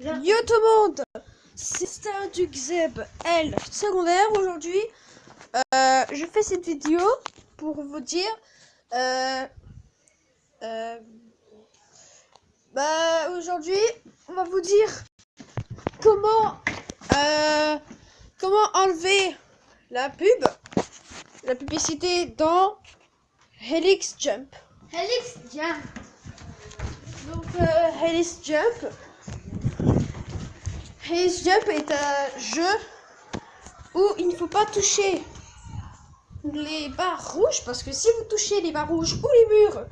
Yo tout le monde, c'est Star du Xeb L secondaire. Aujourd'hui, je fais cette vidéo pour vous dire aujourd'hui, on va vous dire comment enlever la publicité dans Helix Jump. Helix Jump. Donc Helix Jump est un jeu où il ne faut pas toucher les barres rouges, parce que si vous touchez les barres rouges ou les murs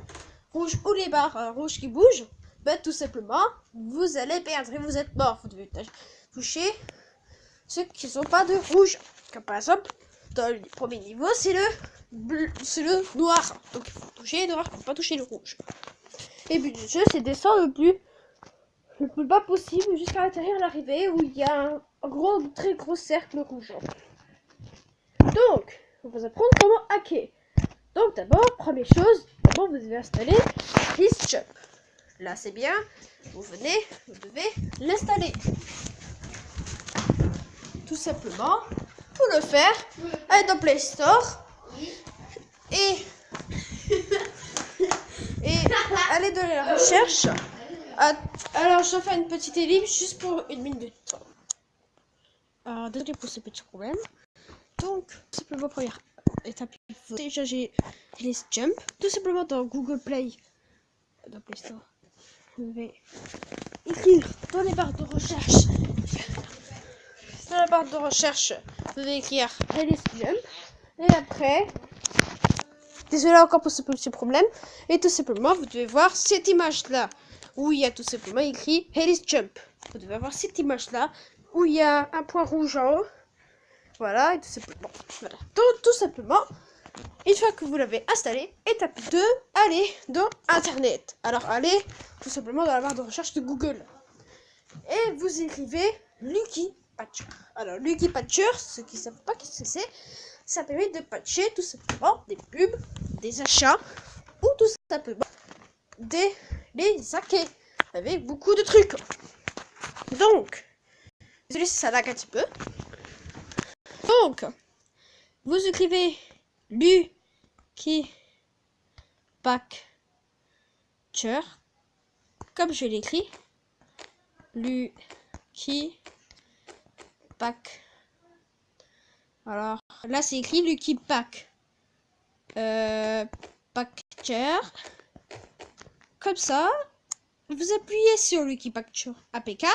rouges ou les barres rouges qui bougent, tout simplement vous allez perdre et vous êtes mort. Vous devez toucher ceux qui ne sont pas de rouge, comme par exemple dans le premier niveau c'est le bleu, c'est le noir, donc il faut toucher le noir, il ne faut pas toucher le rouge. Et le but du jeu c'est descendre le plus bas possible jusqu'à l'intérieur de l'arrivée où il y a un très gros cercle rouge. Donc, on va vous apprendre comment hacker. Donc d'abord, première chose, vous devez installer Helix Jump. Là c'est bien, vous devez l'installer. Tout simplement, pour le faire, allez dans Play Store et allez dans la recherche. Alors je vais faire une petite ellipse juste pour une minute. Alors désolé pour ce petit problème. Donc, tout simplement, première étape, il faut télécharger Helix Jump. Tout simplement dans Google Play, dans Play Store. Vous devez écrire dans les barres de recherche. Dans la barre de recherche, vous devez écrire Helix Jump. Et après, désolé encore pour ce petit problème. Et tout simplement, vous devez voir cette image-là, où il y a tout simplement écrit Helix Jump. Vous devez voir cette image-là, où il y a un point rouge en haut. Voilà, et tout simplement. Voilà. Donc, tout simplement, une fois que vous l'avez installé, étape 2, allez dans Internet. Alors, allez tout simplement dans la barre de recherche de Google. Et vous écrivez Lucky Patcher. Alors, Lucky Patcher, ceux qui ne savent pas ce que c'est, ça permet de patcher tout simplement des pubs, des achats, ou tout simplement les hacker avec beaucoup de trucs. Donc, désolé si ça lag un petit peu. Donc, vous écrivez Lucky Patcher, comme je l'écris, Lucky Patcher. Alors, là c'est écrit Lucky Patcher. Comme ça, vous appuyez sur Lucky Patcher APK.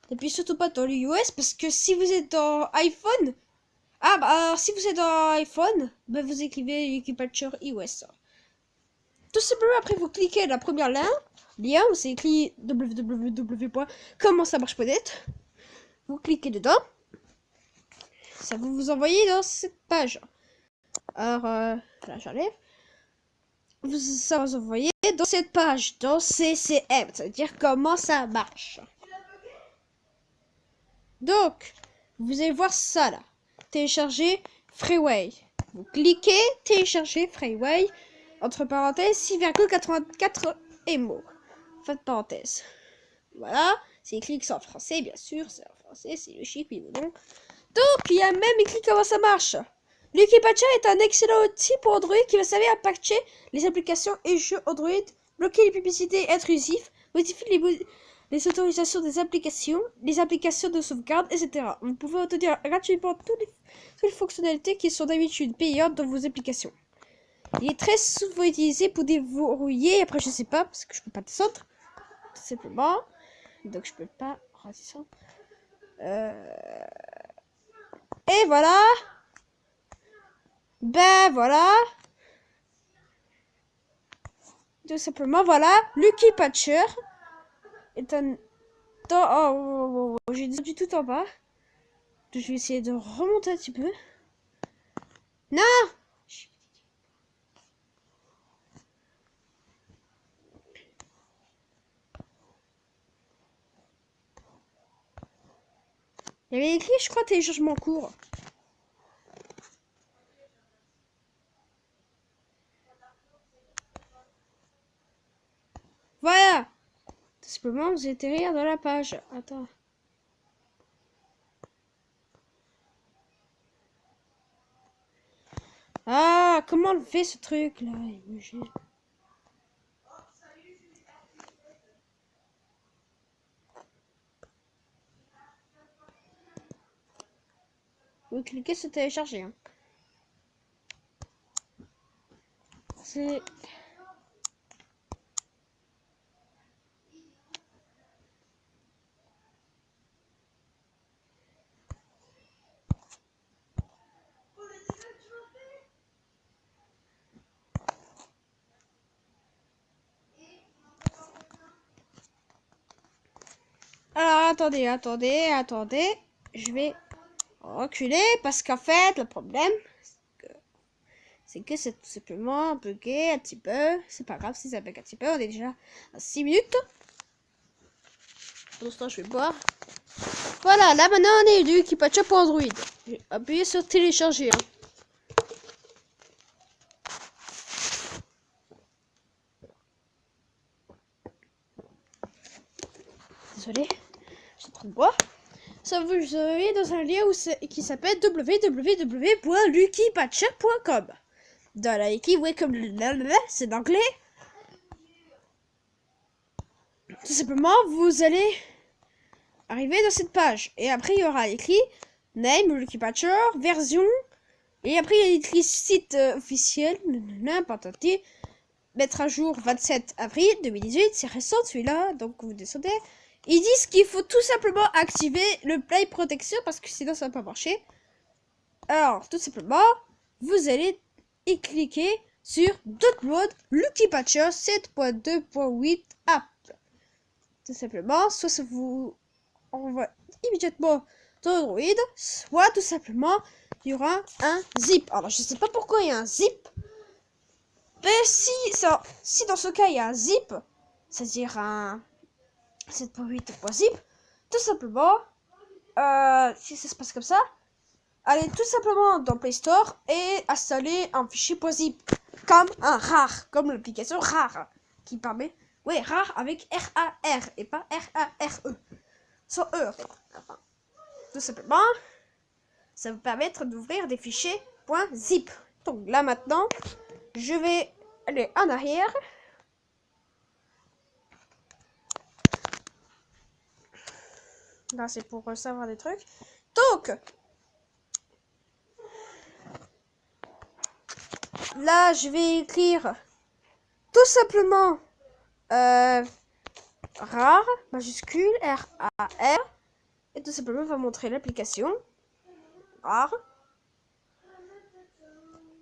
N'appuyez surtout pas dans l'iOS parce que si vous êtes dans iPhone, alors si vous êtes dans iPhone, vous écrivez Lucky Patcher iOS. Tout simplement après vous cliquez la première lien où c'est écrit www.commentsamarche.net. Vous cliquez dedans, ça va vous envoyer dans cette page. Alors là j'enlève. Ça va vous envoyer dans cette page, dans CCM, ça veut dire comment ça marche. Donc, vous allez voir ça là. Télécharger Freeway. Vous cliquez, télécharger Freeway. Entre parenthèses, 6,84 MO. Fin de parenthèse. Voilà. C'est écrit que c'est en français, bien sûr. C'est en français, c'est logique, oui ou non. Donc, il y a même écrit comment ça marche. Lucky Patcher est un excellent outil pour Android qui va servir à patcher les applications et jeux Android, bloquer les publicités intrusives, modifier les autorisations des applications, les applications de sauvegarde, etc. Vous pouvez obtenir gratuitement toutes les fonctionnalités qui sont d'habitude payantes dans vos applications. Il est très souvent utilisé pour déverrouiller. Après, je sais pas parce que je peux pas descendre, tout simplement. Donc, je peux pas redescendre. Et voilà. Voilà. Tout simplement, voilà. Lucky Patcher est un... j'ai descendu tout en bas. Je vais essayer de remonter un petit peu. Non! Il y avait écrit, je crois, téléchargement en cours. Voilà. Tout simplement, vous atterrir dans la page. Attends. Ah, comment on fait ce truc là? Vous cliquez sur télécharger. Hein. C'est... Alors, attendez. Je vais reculer parce qu'en fait, le problème, c'est que c'est tout simplement bugué un petit peu. C'est pas grave si ça bug un petit peu. On est déjà à 6 minutes. Pour l'instant, je vais boire. Voilà, là maintenant, on est du Lucky Patcher pour Android. J'ai appuyé sur télécharger. Hein. Désolé, j'ai trop de bois. Ça vous avez dans un lien qui s'appelle www.luckypatcher.com. Dans la wiki, ouais, comme c'est d'anglais. Tout simplement, vous allez arriver dans cette page. Et après, il y aura écrit Name, Lucky Patcher, version. Et après, il y a écrit site officiel. Patati. Mettre à jour 27 avril 2018. C'est récent celui-là. Donc, vous descendez. Ils disent qu'il faut tout simplement activer le Play Protection parce que sinon, ça va pas marcher. Alors, tout simplement, vous allez y cliquer sur Download Lucky Patcher 7.2.8 App. Tout simplement, soit ça vous envoie immédiatement dans Android, soit tout simplement, il y aura un zip. Alors, je sais pas pourquoi il y a un zip, mais si dans ce cas, il y a un zip, c'est-à-dire un 7.8.zip, tout simplement, si ça se passe comme ça, allez tout simplement dans Play Store et installer un fichier .zip, comme un RAR, comme l'application RAR, qui permet, ouais, RAR avec R-A-R, et pas R-A-R-E, sans E, enfin, tout simplement, ça va vous permettre d'ouvrir des fichiers .zip. Donc là maintenant, je vais aller en arrière. Là c'est pour savoir des trucs. Donc, là je vais écrire tout simplement RAR, majuscule, R-A-R, et tout simplement on va montrer l'application RAR.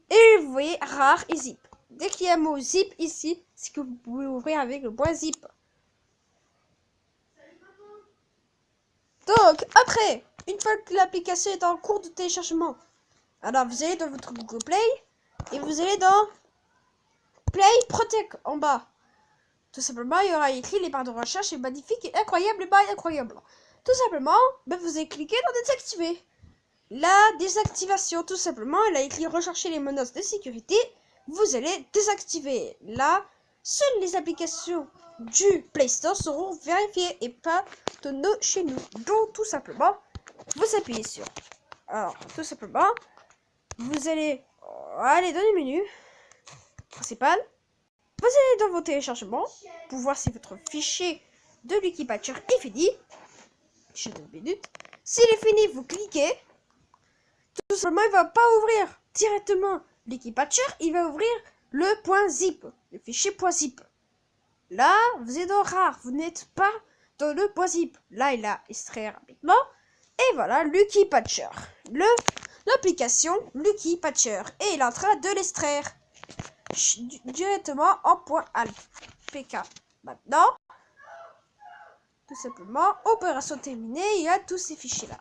Et vous voyez RAR et zip. Dès qu'il y a un mot zip ici, c'est que vous pouvez ouvrir avec le .zip. Donc, après, une fois que l'application est en cours de téléchargement, alors vous allez dans votre Google Play et vous allez dans Play Protect en bas. Tout simplement, il y aura écrit les barres de recherche et magnifique et incroyable et pas incroyable. Tout simplement, vous allez cliquer dans désactiver. La désactivation, tout simplement, elle a écrit rechercher les menaces de sécurité. Vous allez désactiver. Là, seules les applications du Play Store seront vérifiées et pas de nos chez nous. Donc, tout simplement, vous appuyez sur. Alors, tout simplement, vous allez aller dans le menu principal. Vous allez dans vos téléchargements pour voir si votre fichier de Lucky Patcher est fini. J'ai 2 minutes. S'il est fini, vous cliquez. Tout simplement, il ne va pas ouvrir directement Lucky Patcher, il va ouvrir le .zip, le fichier .zip. Là, vous êtes dans RAR, vous n'êtes pas dans le .zip. Là, il a extrait rapidement. Et voilà, Lucky Patcher. L'application Lucky Patcher. Et il est en train de l'extraire directement en .apk. Maintenant, tout simplement, opération terminée, il y a tous ces fichiers-là.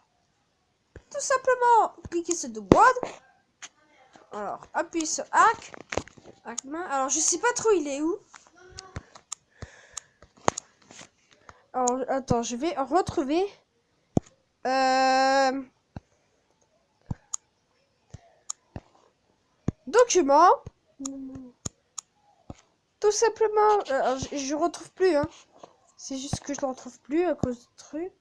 Tout simplement, cliquez sur Download. Alors, appuyez sur Hack. Alors, je sais pas trop il est où. Alors, attends, je vais retrouver. Document. Tout simplement, je retrouve plus. Hein. C'est juste que je ne l'en trouve plus à cause du truc.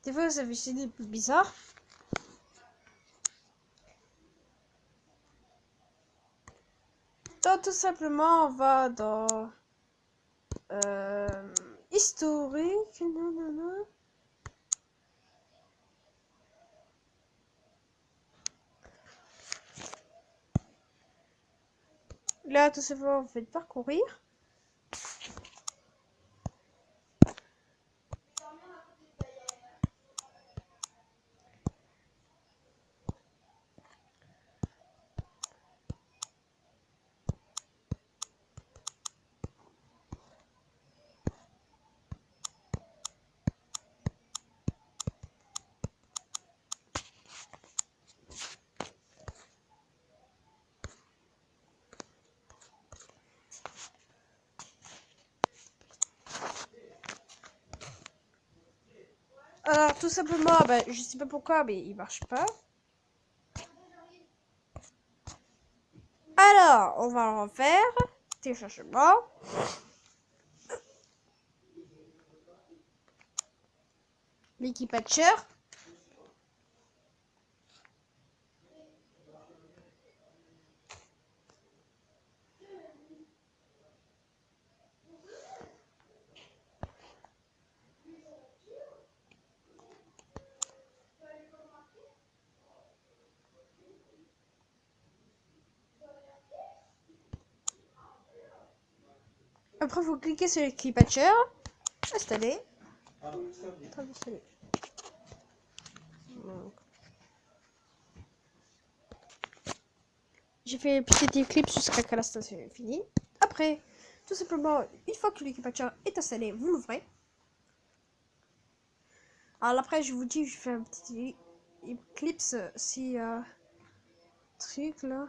Des fois, ça fait des idées plus bizarres. Donc, tout simplement, on va dans historique. Nanana. Là, tout simplement, on fait parcourir. Alors, tout simplement, je sais pas pourquoi, mais il marche pas. Alors, on va le refaire. Téléchargement. L'équipatcher. Après, vous cliquez sur l'équipatcher. Installer. J'ai fait une petite éclipse jusqu'à que la station est finie. Après, tout simplement, une fois que l'équipatcher est installé, vous l'ouvrez. Alors après, je vous dis, je fais un petit éclipse si truc là.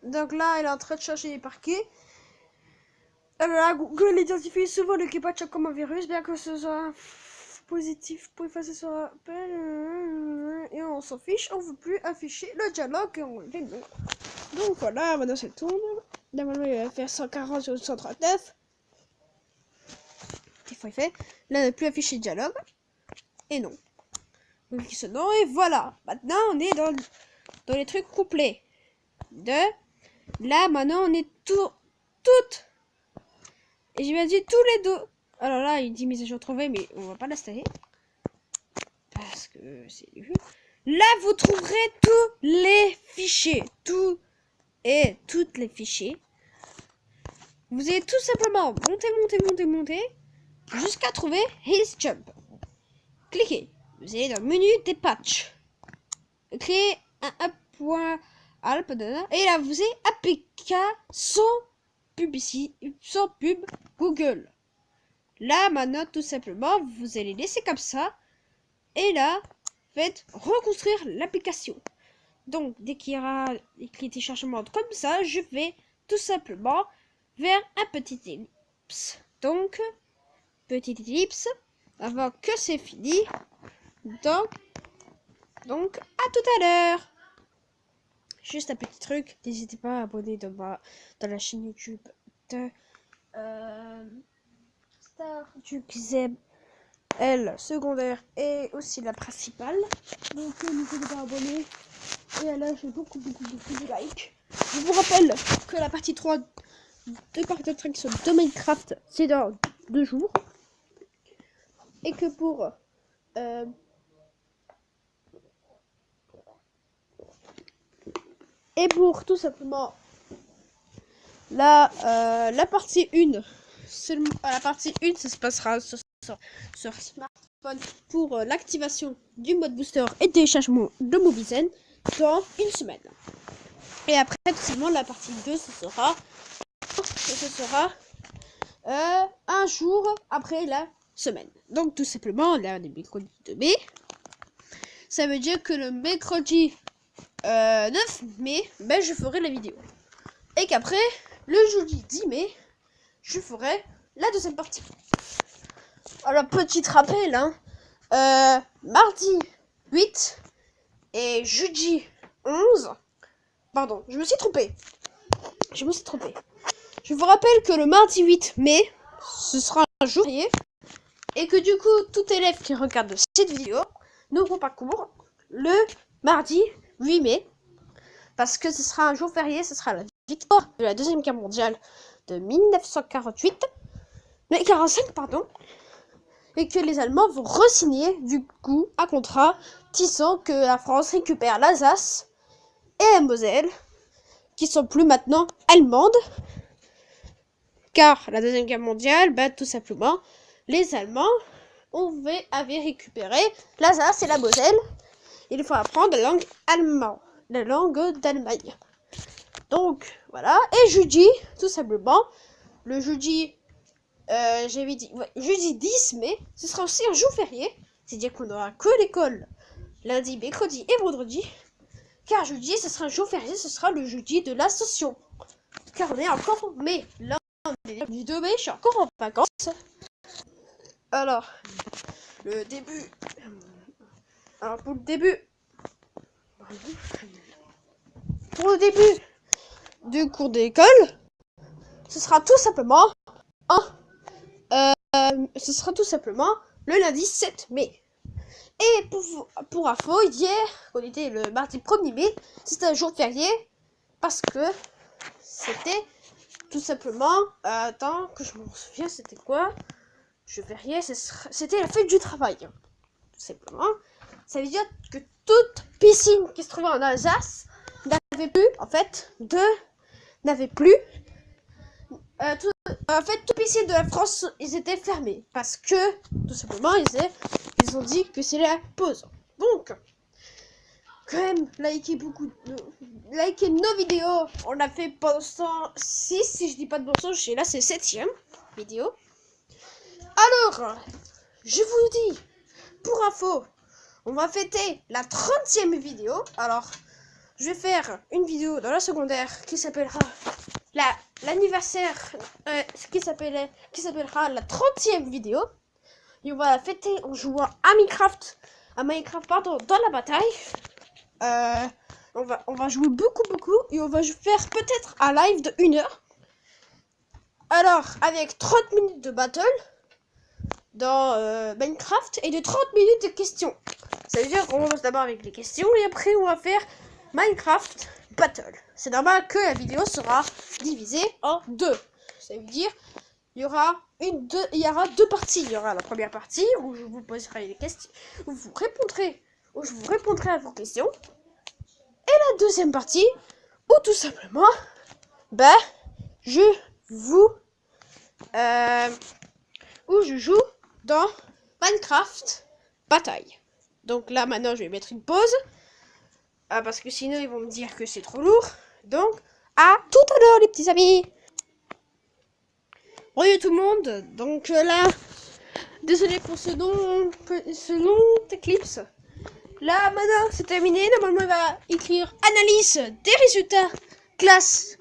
Donc là, elle est en train de chercher les parquets. Là, Google identifie souvent l'équipatcher comme un virus, bien que ce soit positif pour effacer son rappel. Et on s'en fiche, on veut plus afficher le dialogue et on les noms. Donc voilà, maintenant ça tourne. Normalement, il va faire 140 sur 139. Des fois, il fait. Là, on n'a plus affiché le dialogue. Et non. Donc, ce nom, et voilà. Maintenant, on est dans les trucs complets. Là, maintenant, on est toutes. Et je vais dire tous les deux. Alors là, il dit mise à jour trouvée, mais on va pas l'installer. Parce que c'est nul. Là, vous trouverez tous les fichiers. Tous les fichiers. Vous allez tout simplement monter. Jusqu'à trouver His Jump. Cliquez. Vous allez dans le menu des patchs. Créez un app.alp. Et là, vous avez APK sans pub Google. Là, maintenant, tout simplement, vous allez laisser comme ça. Et là, faites reconstruire l'application. Donc, dès qu'il y aura écrit téléchargement comme ça, je vais tout simplement vers un petit ellipse. Donc, petite ellipse, avant que c'est fini. Donc, à tout à l'heure. Juste un petit truc, n'hésitez pas à abonner dans la chaîne YouTube de Star du XM, elle secondaire et aussi la principale. Donc n'hésitez pas à abonner et à lâcher beaucoup de likes. Je vous rappelle que la partie 3 de Parc d'attraction de Minecraft, c'est dans 2 jours. Et que pour tout simplement la partie 1, la partie 1, ça se passera sur smartphone pour l'activation du mode booster et téléchargement de Mobizen dans 1 semaine. Et après, tout simplement, la partie 2, ce sera un jour après la semaine. Donc tout simplement, là, les mercredis de mai, ça veut dire que le mercredi 9 mai, ben, je ferai la vidéo. Et qu'après, le jeudi 10 mai, je ferai la deuxième partie. Alors, petit rappel, hein, mardi 8 et jeudi 11, pardon, je me suis trompé. Je vous rappelle que le mardi 8 mai, ce sera un jour férié, et que du coup, tout élève qui regarde cette vidéo n'auront pas cours le mardi 8 mai, parce que ce sera un jour férié, ce sera la victoire de la Deuxième Guerre mondiale de 1945, pardon, et que les Allemands vont re-signer du coup un contrat disant que la France récupère l'Alsace et la Moselle, qui sont plus maintenant allemandes, car la Deuxième Guerre mondiale, bah, tout simplement, les Allemands avaient récupéré l'Alsace et la Moselle. Il faut apprendre la langue allemande, la langue d'Allemagne. Donc, voilà. Et jeudi, tout simplement, le jeudi, j'avais dit, ouais, jeudi 10 mai, ce sera aussi un jour férié. C'est-à-dire qu'on n'aura que l'école lundi, mercredi et vendredi. Car jeudi, ce sera un jour férié, ce sera le jeudi de l'Ascension. Car on est encore en mai. Là, on est du 2 mai, je suis encore en vacances. Alors, le début. Alors, pour le début du cours d'école, ce sera tout simplement le lundi 7 mai. Et pour info, hier, on était le mardi 1er mai, c'était un jour férié parce que c'était tout simplement, attends que je m'en souviens, c'était quoi? Jour férié, c'était la fête du travail. Tout simplement. Ça veut dire que toute piscine qui se trouvait en Alsace n'avait plus, toute piscine de la France, ils étaient fermés. Parce que, tout simplement, ils ont dit que c'est la pause. Donc, quand même, likez nos vidéos. On a fait pendant 106, si je dis pas de mensonge, et là c'est 7e vidéo. Alors, je vous dis, pour info, on va fêter la 30e vidéo. Alors, je vais faire une vidéo dans la secondaire qui s'appellera l'anniversaire, qui s'appellera la 30e vidéo. Et on va la fêter en jouant à Minecraft, dans la bataille. On va jouer beaucoup et on va faire peut-être un live de 1 heure. Alors, avec 30 minutes de battle dans Minecraft et de 30 minutes de questions. Ça veut dire qu'on commence d'abord avec les questions et après on va faire Minecraft Battle. C'est normal que la vidéo sera divisée en 2. Ça veut dire il y aura 2 parties. Il y aura la première partie où je vous poserai des questions, où je vous répondrai à vos questions. Et la deuxième partie où tout simplement, je joue dans Minecraft Bataille. Donc là maintenant je vais mettre une pause. Parce que sinon ils vont me dire que c'est trop lourd. Donc à tout à l'heure les petits amis. Bonjour tout le monde. Donc là, désolé pour ce long éclipse. Là maintenant c'est terminé. Normalement il va écrire analyse des résultats classe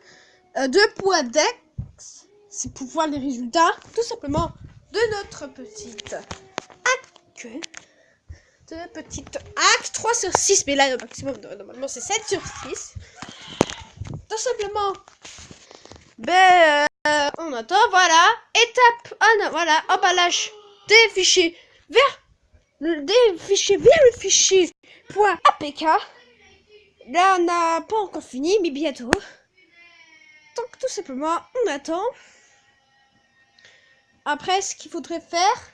2.dex. C'est pour voir les résultats tout simplement de notre petite hack 3 sur 6, mais là le maximum normalement c'est 7 sur 6. Tout simplement, on attend, voilà, étape 1, voilà, emballage des fichiers vers le fichier .apk. Là on n'a pas encore fini, mais bientôt. Donc tout simplement, on attend. Après, ce qu'il faudrait faire,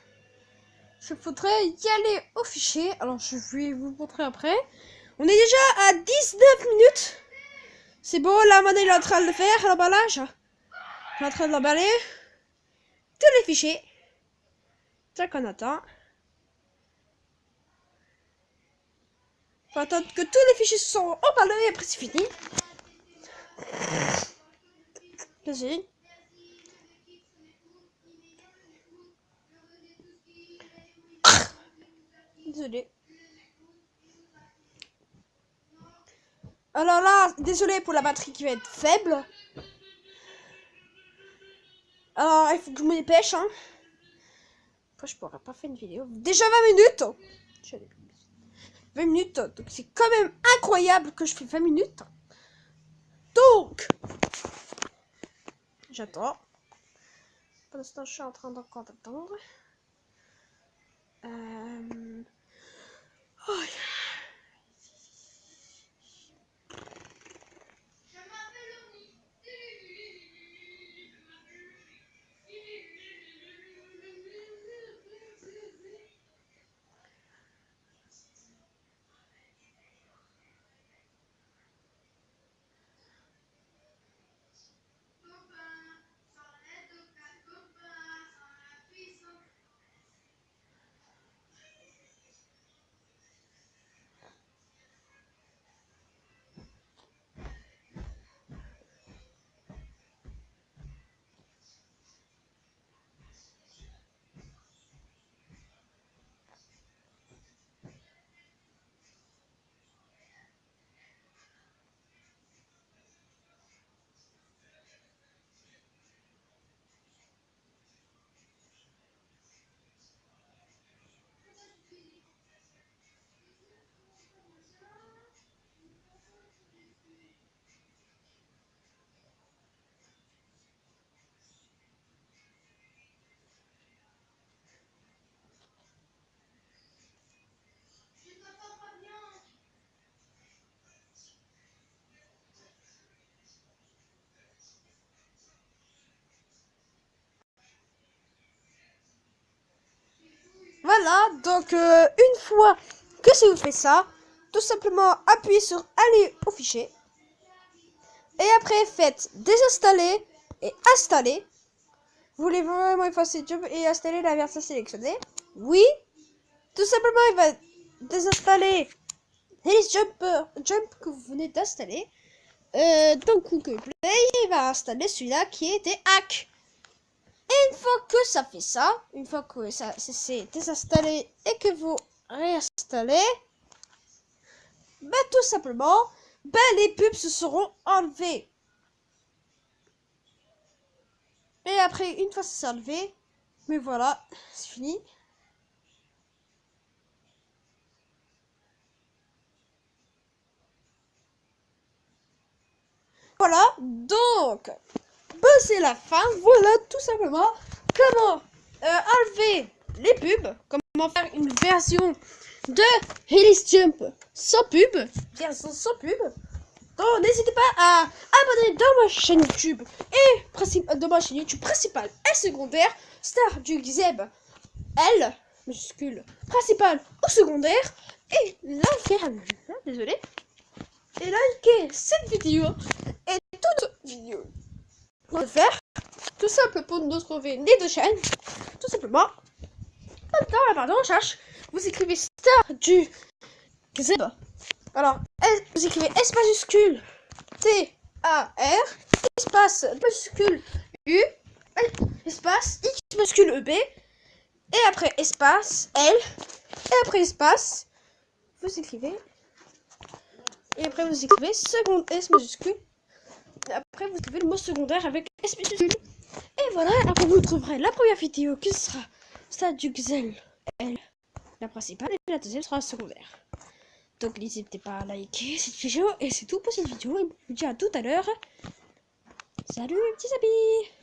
il faudrait y aller au fichier. Alors, je vais vous montrer après. On est déjà à 19 minutes. C'est bon, là, maintenant, il est en train de le faire, l'emballage. Il est en train de l'emballer. Tous les fichiers. C'est ça qu'on attend. Faut attendre que tous les fichiers sont emballés et après, c'est fini. Vas-y. Désolé. Alors là, désolé pour la batterie qui va être faible. Alors, il faut que je me dépêche, hein. Après, je pourrais pas faire une vidéo. Déjà 20 minutes. 20 minutes. Donc, c'est quand même incroyable que je fais 20 minutes. Donc, j'attends. Pour l'instant, je suis en train d'encore d'attendre. Oh. Voilà, donc une fois que ça vous fait ça, tout simplement appuyez sur aller au fichier. Et après faites désinstaller et installer. Vous voulez vraiment effacer Jump et installer la version sélectionnée? Oui. Tout simplement il va désinstaller les Jump que vous venez d'installer. Dans Google Play, il va installer celui-là qui est des hacks. Et une fois que ça fait ça, une fois que ça c'est désinstallé et que vous réinstallez, tout simplement, les pubs se seront enlevés. Et après, une fois que c'est enlevé, mais voilà, c'est fini. Voilà, donc, c'est la fin. Voilà, tout simplement, comment enlever les pubs, comment faire une version de Hellis Jump sans pub, version sans pub. Donc, n'hésitez pas à abonner dans ma chaîne YouTube et dans ma chaîne YouTube principale et secondaire, Star du Zeb L majuscule principale ou secondaire, et désolé, et likez cette vidéo et toute vidéo. On va faire tout simple pour nous trouver les deux chaînes, tout simplement. Dans la barre de recherche, vous écrivez Star du Zeb. Alors, vous écrivez S majuscule T-A-R, espace majuscule U, espace X majuscule E-B, et après espace L, et après espace, vous écrivez, et après vous écrivez seconde S majuscule, et après vous écrivez le mot secondaire avec S majuscule. Et voilà, après vous trouverez la première vidéo qui sera Stade du Xel L, la principale, et la deuxième sera secondaire. Donc n'hésitez pas à liker cette vidéo, et c'est tout pour cette vidéo, et je vous dis à tout à l'heure. Salut petits amis.